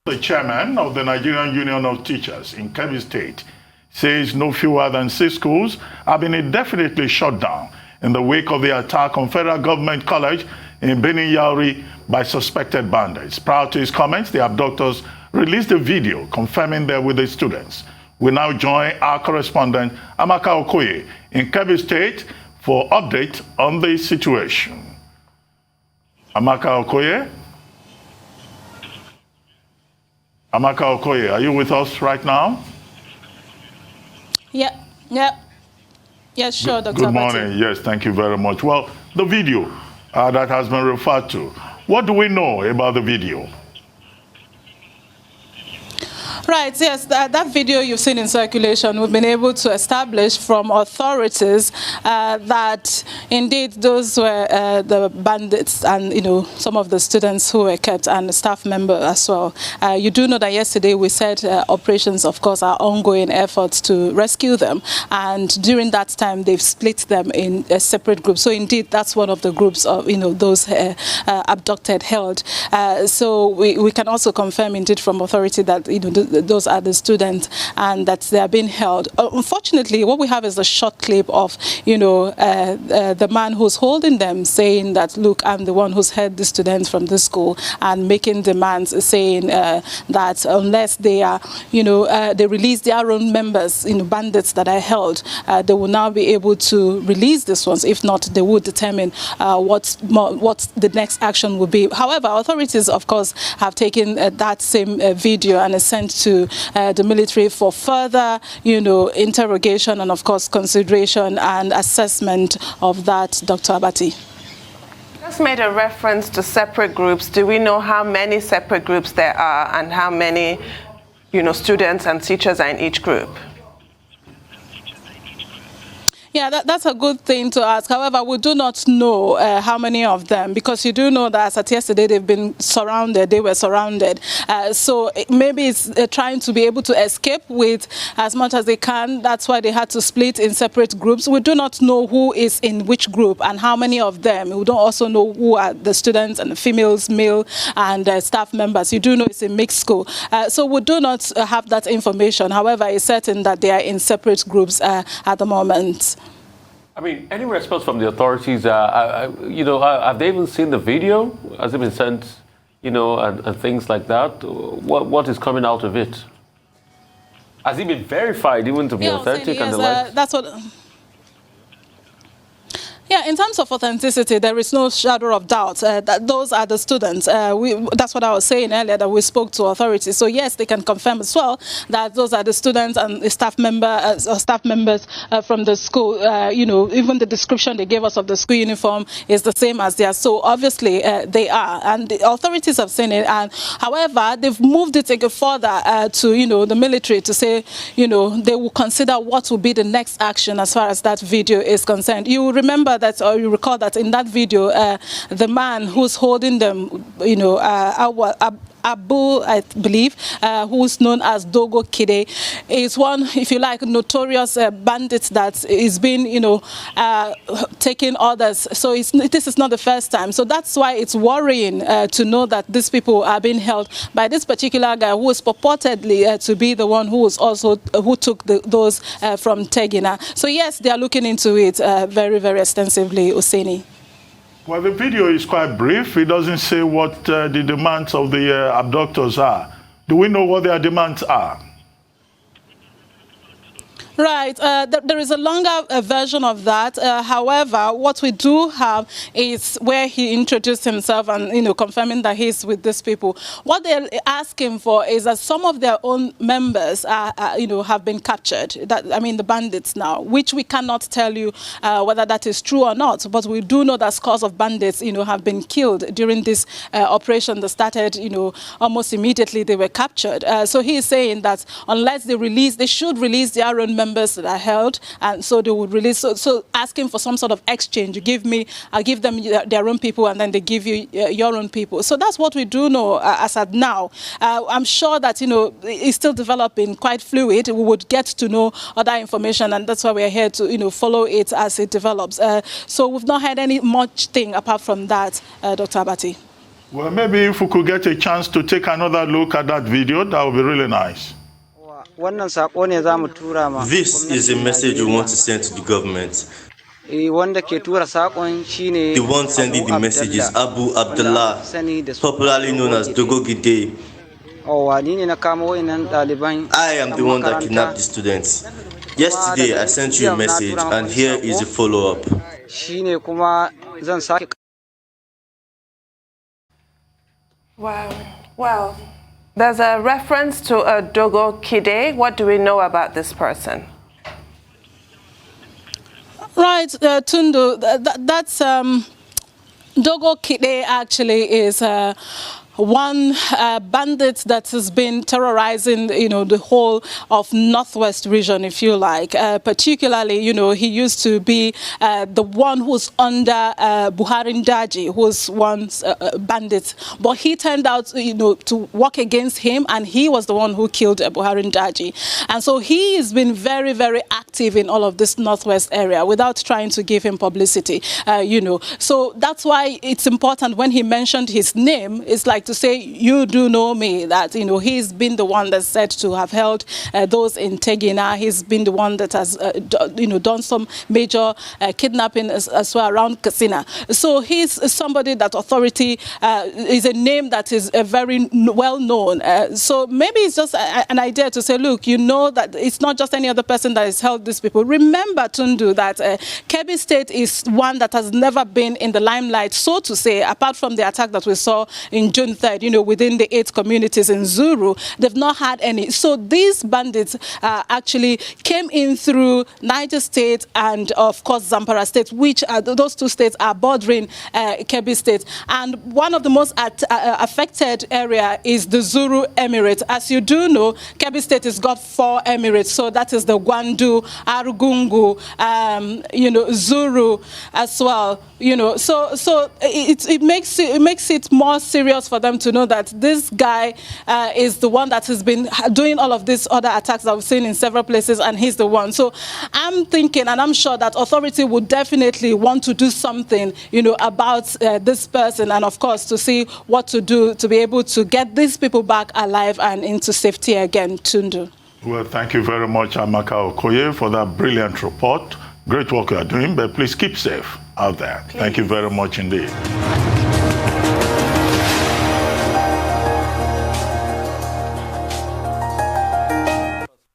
The chairman of the Nigerian Union of Teachers in Kebbi State says no fewer than 6 schools have been indefinitely shut down in the wake of the attack on Federal Government College in Benin Yauri by suspected bandits. Prior to his comments, the abductors released a video confirming they were the students. We now join our correspondent Amaka Okoye in Kebbi State for update on the situation. Amaka Okoye? Amaka Okoye, are you with us right now? Yeah. Yes, sure, Dr. Good morning. Yes, thank you very much. Well, the video that has been referred to, what do we know about the video? Right, yes, that video you've seen in circulation, we've been able to establish from authorities that indeed those were the bandits and, some of the students who were kept and the staff member as well. You do know that yesterday we said operations, of course, are ongoing efforts to rescue them. And during that time, they've split them in separate groups. So indeed, that's one of the groups of, those abducted, held. So we can also confirm indeed from authority that, those are the students and that they are being held. Unfortunately, what we have is a short clip of, the man who's holding them saying that, look, I'm the one who's held the students from the school, and making demands saying that unless they are, they release their own members, bandits that are held, they will now be able to release these ones. If not, they will determine what the next action will be. However, authorities, of course, have taken that same video and sent to the military for further, interrogation and, of course, consideration and assessment of that, Dr. Abati. You just made a reference to separate groups. Do we know how many separate groups there are and how many, students and teachers are in each group? Yeah, that's a good thing to ask. However, we do not know how many of them, because you do know that as at yesterday they've been surrounded, they were surrounded. So maybe it's trying to be able to escape with as much as they can. That's why they had to split in separate groups. We do not know who is in which group and how many of them. We don't also know who are the students and the females, male, and staff members. You do know it's a mixed school. So we do not have that information. However, it's certain that they are in separate groups at the moment. I mean, any response from the authorities? Have they even seen the video? Has it been sent, and things like that? What is coming out of it? Has it been verified, even to be authentic and the like? That's what. Yeah, in terms of authenticity, there is no shadow of doubt that those are the students. That's what I was saying earlier, that we spoke to authorities. So yes, they can confirm as well that those are the students and the staff members from the school. Even the description they gave us of the school uniform is the same as theirs. So obviously they are, and the authorities have seen it. And however, they've moved it further to the military to say they will consider what will be the next action as far as that video is concerned. You remember that, or you recall that in that video, the man who's holding them, Abu, I believe, who's known as Dogo Kide, is one, if you like, notorious bandit that is being, taking others. So this is not the first time. So that's why it's worrying to know that these people are being held by this particular guy who is purportedly to be the one who was also who took those from Tegina. So yes, they are looking into it very, very extensively, Oseni. Well, the video is quite brief. It doesn't say what the demands of the abductors are. Do we know what their demands are? Right. There is a longer version of that. However, what we do have is where he introduced himself and, confirming that he's with these people. What they're asking for is that some of their own members, have been captured. The bandits now, which we cannot tell you whether that is true or not. But we do know that scores of bandits, have been killed during this operation that started, almost immediately they were captured. So he is saying that unless they should release their own members that are held, and so they would release. So asking for some sort of exchange. I'll give them their own people, and then they give you your own people. So that's what we do know as at now. I'm sure that it's still developing, quite fluid. We would get to know other information, and that's why we're here to follow it as it develops. So we've not had any much thing apart from that, Dr. Abati. Well, maybe if we could get a chance to take another look at that video, that would be really nice. This is a message we want to send to the government. The one sending the message is Abu Abdullah, popularly known as Dogo Gide. I am the one that kidnapped the students. Yesterday, I sent you a message, and here is a follow-up. Wow. Well, there's a reference to a Dogo Kide. What do we know about this person? Right, Tundu, that's Dogo Kide actually is one bandit that has been terrorizing, the whole of Northwest region, if you like. Particularly, he used to be the one who's under Buhari Ndaji, who's one bandit. But he turned out, to work against him, and he was the one who killed Buhari Ndaji. And so he has been very, very active in all of this Northwest area without trying to give him publicity, So that's why it's important when he mentioned his name, it's like to say, you do know me, that, he's been the one that's said to have held those in Tegina. He's been the one that has, done some major kidnapping as well around Katsina. So he's somebody that authority is a name that is very well known. So maybe it's just an idea to say, look, that it's not just any other person that has held these people. Remember, Tundu, that Kebbi State is one that has never been in the limelight, so to say, apart from the attack that we saw in June 3rd, within the 8 communities in Zuru. They've not had any. So these bandits actually came in through Niger State and, of course, Zamfara State, which those 2 states are bordering Kebbi State. And one of the most affected area is the Zuru Emirate. As you do know, Kebbi State has got 4 emirates. So that is the Gwandu, Arugungu, Zuru as well. So it makes it more serious for them to know that this guy is the one that has been doing all of these other attacks that we've seen in several places, and he's the one. So I'm thinking, and I'm sure that authority would definitely want to do something, about this person, and of course to see what to do to be able to get these people back alive and into safety again, Tundu. Well, thank you very much, Amaka Okoye, for that brilliant report. Great work you are doing, but please keep safe out there. Please. Thank you very much indeed.